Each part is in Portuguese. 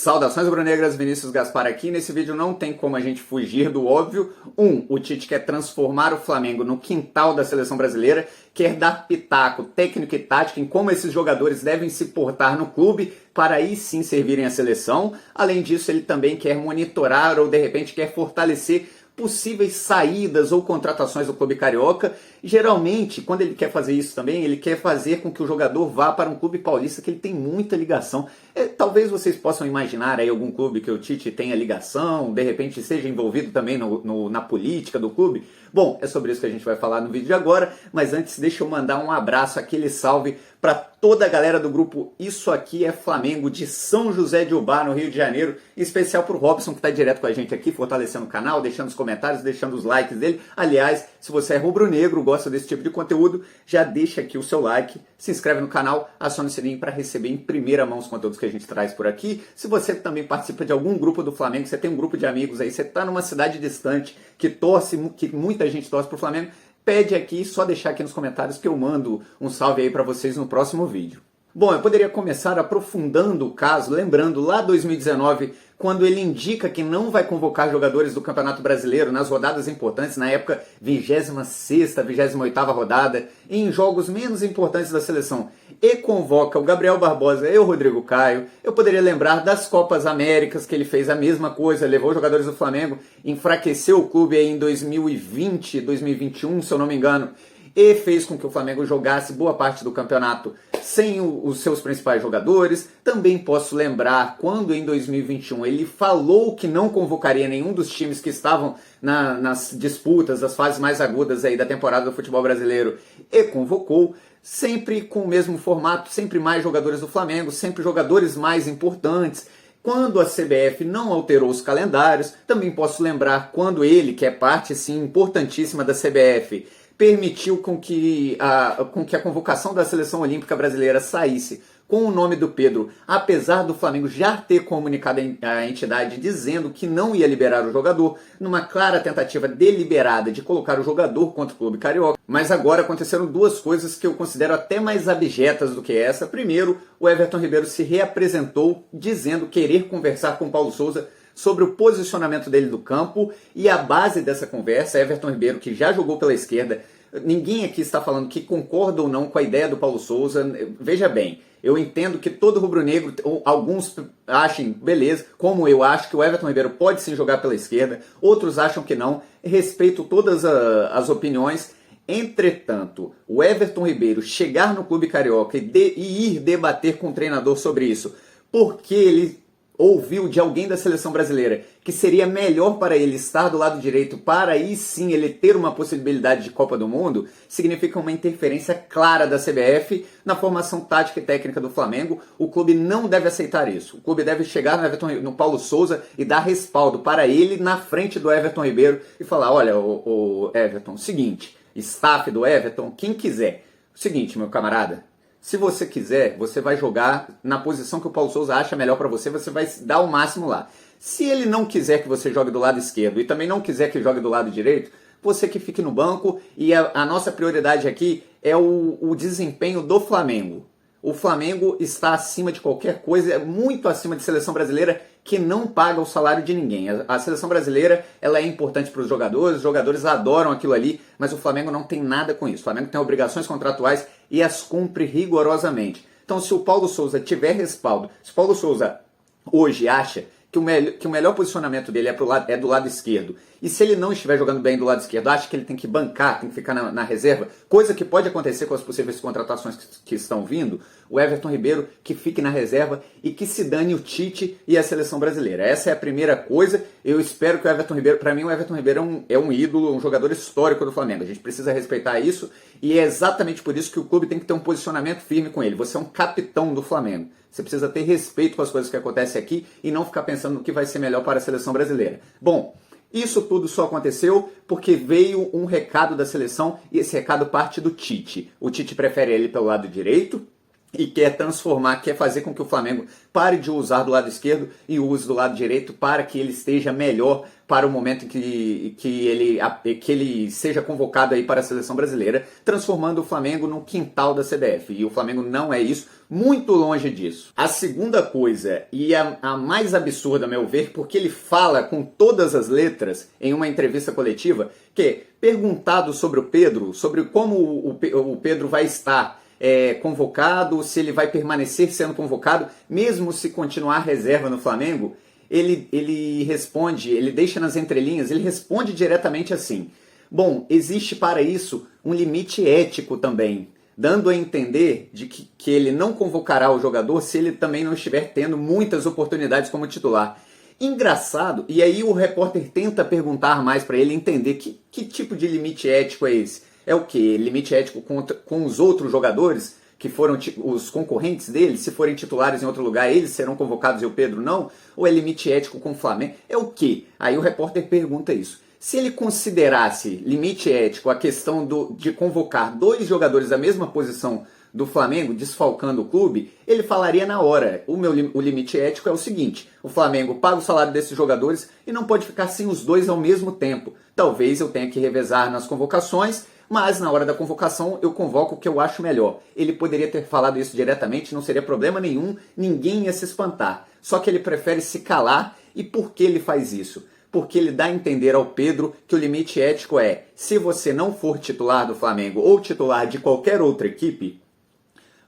Saudações rubro-negras, Vinícius Gaspar aqui. Nesse vídeo não tem como a gente fugir do óbvio. O Tite quer transformar o Flamengo no quintal da seleção brasileira, quer dar pitaco técnico e tático em como esses jogadores devem se portar no clube para aí sim servirem à seleção. Além disso, ele também quer monitorar ou de repente quer fortalecer possíveis saídas ou contratações do clube carioca. Geralmente, quando ele quer fazer isso também, ele quer fazer com que o jogador vá para um clube paulista que ele tem muita ligação. Talvez vocês possam imaginar aí algum clube que o Tite tenha ligação, de repente seja envolvido também na política do clube. Bom, é sobre isso que a gente vai falar no vídeo de agora, mas antes deixa eu mandar um abraço, aquele salve para toda a galera do grupo Isso Aqui é Flamengo de São José de Ubá, no Rio de Janeiro, em especial pro Robson, que está direto com a gente aqui, fortalecendo o canal, deixando os comentários, deixando os likes dele. Aliás, se você é rubro-negro, gosta desse tipo de conteúdo, já deixa aqui o seu like, se inscreve no canal, aciona o sininho para receber em primeira mão os conteúdos que a gente traz por aqui. Se você também participa de algum grupo do Flamengo, você tem um grupo de amigos aí, você está numa cidade distante, que muita gente torce pro Flamengo, pede aqui, só deixar aqui nos comentários que eu mando um salve aí para vocês no próximo vídeo. Bom, eu poderia começar aprofundando o caso, lembrando lá 2019, quando ele indica que não vai convocar jogadores do Campeonato Brasileiro nas rodadas importantes, na época 26ª, 28ª rodada, em jogos menos importantes da seleção, e convoca o Gabriel Barbosa e o Rodrigo Caio. Eu poderia lembrar das Copas Américas, que ele fez a mesma coisa, levou os jogadores do Flamengo, enfraqueceu o clube aí em 2020, 2021, se eu não me engano, e fez com que o Flamengo jogasse boa parte do campeonato sem os seus principais jogadores. Também posso lembrar quando em 2021 ele falou que não convocaria nenhum dos times que estavam nas disputas, as fases mais agudas aí da temporada do futebol brasileiro, e convocou, sempre com o mesmo formato, sempre mais jogadores do Flamengo, sempre jogadores mais importantes. Quando a CBF não alterou os calendários, também posso lembrar quando ele, que é parte sim importantíssima da CBF, permitiu com que a convocação da Seleção Olímpica Brasileira saísse com o nome do Pedro, apesar do Flamengo já ter comunicado a entidade dizendo que não ia liberar o jogador, numa clara tentativa deliberada de colocar o jogador contra o clube carioca. Mas agora aconteceram duas coisas que eu considero até mais abjetas do que essa. Primeiro, o Everton Ribeiro se reapresentou dizendo querer conversar com Paulo Souza sobre o posicionamento dele no campo, e a base dessa conversa, Everton Ribeiro, que já jogou pela esquerda, ninguém aqui está falando que concorda ou não com a ideia do Paulo Souza. Veja bem, eu entendo que todo rubro-negro, alguns achem, beleza, como eu acho que o Everton Ribeiro pode sim jogar pela esquerda, outros acham que não, respeito todas as opiniões. Entretanto, o Everton Ribeiro chegar no clube carioca e ir debater com o treinador sobre isso, porque ele ouviu de alguém da seleção brasileira que seria melhor para ele estar do lado direito para aí sim ele ter uma possibilidade de Copa do Mundo, significa uma interferência clara da CBF na formação tática e técnica do Flamengo. O clube não deve aceitar isso. O clube deve chegar no Paulo Souza e dar respaldo para ele na frente do Everton Ribeiro e falar: olha, o Everton, seguinte, staff do Everton, quem quiser, seguinte, meu camarada, se você quiser, você vai jogar na posição que o Paulo Souza acha melhor para você, você vai dar o máximo lá. Se ele não quiser que você jogue do lado esquerdo e também não quiser que jogue do lado direito, você que fique no banco, e a nossa prioridade aqui é o desempenho do Flamengo. O Flamengo está acima de qualquer coisa, é muito acima de seleção brasileira, que não paga o salário de ninguém. A seleção brasileira, ela é importante para os jogadores adoram aquilo ali, mas o Flamengo não tem nada com isso. O Flamengo tem obrigações contratuais e as cumpre rigorosamente. Então, se o Paulo Souza tiver respaldo, se o Paulo Souza hoje acha que o melhor posicionamento dele é do lado esquerdo, e se ele não estiver jogando bem do lado esquerdo, acha que ele tem que bancar, tem que ficar na reserva, coisa que pode acontecer com as possíveis contratações que estão vindo, o Everton Ribeiro que fique na reserva e que se dane o Tite e a seleção brasileira. Essa é a primeira coisa. Eu espero que o Everton Ribeiro, para mim o Everton Ribeiro é um ídolo, um jogador histórico do Flamengo. A gente precisa respeitar isso, e é exatamente por isso que o clube tem que ter um posicionamento firme com ele. Você é um capitão do Flamengo. Você precisa ter respeito com as coisas que acontecem aqui e não ficar pensando no que vai ser melhor para a seleção brasileira. Bom, isso tudo só aconteceu porque veio um recado da seleção, e esse recado parte do Tite. O Tite prefere ele pelo lado direito, e quer transformar, quer fazer com que o Flamengo pare de usar do lado esquerdo e use do lado direito para que ele esteja melhor para o momento em que ele seja convocado aí para a seleção brasileira, transformando o Flamengo no quintal da CBF. E o Flamengo não é isso, muito longe disso. A segunda coisa, e a mais absurda a meu ver, porque ele fala com todas as letras em uma entrevista coletiva, que perguntado sobre o Pedro, sobre como o Pedro vai estar convocado, se ele vai permanecer sendo convocado, mesmo se continuar reserva no Flamengo, ele responde, ele deixa nas entrelinhas, ele responde diretamente assim: bom, existe para isso um limite ético também, dando a entender de que ele não convocará o jogador se ele também não estiver tendo muitas oportunidades como titular. Engraçado, e aí o repórter tenta perguntar mais para ele, entender que tipo de limite ético é esse. É o que? Limite ético com os outros jogadores, que foram os concorrentes dele, se forem titulares em outro lugar, eles serão convocados e o Pedro não? Ou é limite ético com o Flamengo? É o que? Aí o repórter pergunta isso. Se ele considerasse limite ético a questão de convocar dois jogadores da mesma posição do Flamengo, desfalcando o clube, ele falaria na hora: o limite ético é o seguinte, o Flamengo paga o salário desses jogadores e não pode ficar sem os dois ao mesmo tempo. Talvez eu tenha que revezar nas convocações, mas na hora da convocação eu convoco o que eu acho melhor. Ele poderia ter falado isso diretamente, não seria problema nenhum, ninguém ia se espantar. Só que ele prefere se calar. E por que ele faz isso? Porque ele dá a entender ao Pedro que o limite ético é: se você não for titular do Flamengo ou titular de qualquer outra equipe,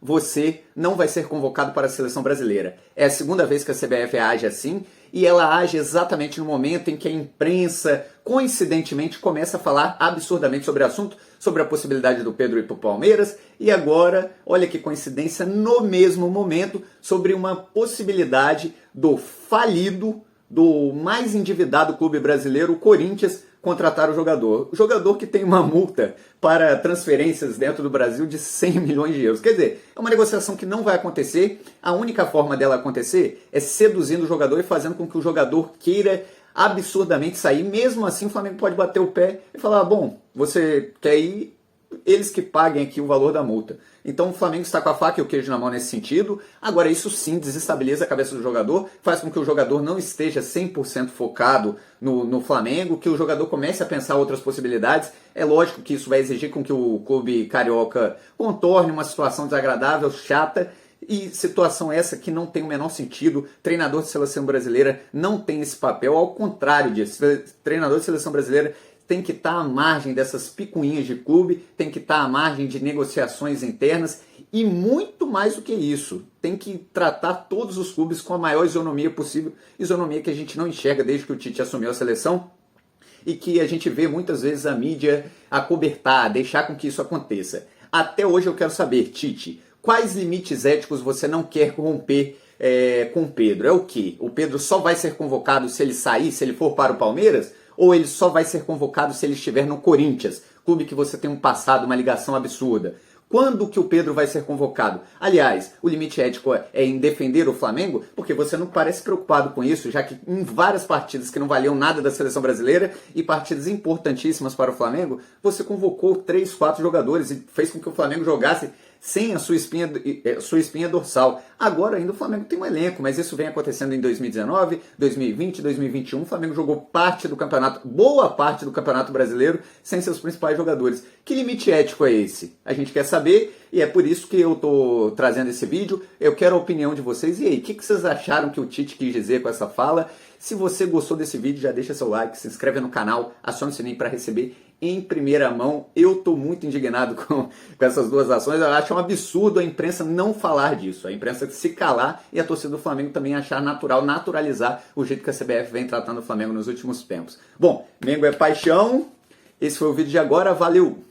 você não vai ser convocado para a seleção brasileira. É a segunda vez que a CBF age assim, e ela age exatamente no momento em que a imprensa, coincidentemente, começa a falar absurdamente sobre o assunto, sobre a possibilidade do Pedro ir para o Palmeiras, e agora, olha que coincidência, no mesmo momento, sobre uma possibilidade do falido, do mais endividado clube brasileiro, o Corinthians, contratar o jogador. O jogador que tem uma multa para transferências dentro do Brasil de 100 milhões de euros. Quer dizer, é uma negociação que não vai acontecer. A única forma dela acontecer é seduzindo o jogador e fazendo com que o jogador queira absurdamente sair. Mesmo assim, o Flamengo pode bater o pé e falar: bom, você quer ir, eles que paguem aqui o valor da multa. Então o Flamengo está com a faca e o queijo na mão nesse sentido. Agora isso sim desestabiliza a cabeça do jogador, faz com que o jogador não esteja 100% focado no Flamengo, que o jogador comece a pensar outras possibilidades. É lógico que isso vai exigir com que o clube carioca contorne uma situação desagradável, chata, e situação essa que não tem o menor sentido. Treinador de seleção brasileira não tem esse papel, ao contrário disso. Treinador de seleção brasileira tem que estar à margem dessas picuinhas de clube, tem que estar à margem de negociações internas e muito mais do que isso. Tem que tratar todos os clubes com a maior isonomia possível, isonomia que a gente não enxerga desde que o Tite assumiu a seleção e que a gente vê muitas vezes a mídia acobertar, deixar com que isso aconteça. Até hoje eu quero saber, Tite, quais limites éticos você não quer romper com o Pedro? É o quê? O Pedro só vai ser convocado se ele sair, se ele for para o Palmeiras? Ou ele só vai ser convocado se ele estiver no Corinthians, clube que você tem um passado, uma ligação absurda? Quando que o Pedro vai ser convocado? Aliás, o limite ético é em defender o Flamengo, porque você não parece preocupado com isso, já que em várias partidas que não valiam nada da seleção brasileira e partidas importantíssimas para o Flamengo, você convocou 3, 4 jogadores e fez com que o Flamengo jogasse sem a sua espinha dorsal. Agora ainda o Flamengo tem um elenco, mas isso vem acontecendo em 2019, 2020, 2021. O Flamengo jogou parte do campeonato, boa parte do Campeonato Brasileiro, sem seus principais jogadores. Que limite ético é esse? A gente quer saber e é por isso que eu estou trazendo esse vídeo. Eu quero a opinião de vocês. E aí, o que vocês acharam que o Tite quis dizer com essa fala? Se você gostou desse vídeo, já deixa seu like, se inscreve no canal, aciona o sininho para receber em primeira mão. Eu estou muito indignado com essas duas ações. Eu acho um absurdo a imprensa não falar disso. A imprensa se calar e a torcida do Flamengo também achar natural, naturalizar o jeito que a CBF vem tratando o Flamengo nos últimos tempos. Bom, Mengo é paixão. Esse foi o vídeo de agora. Valeu!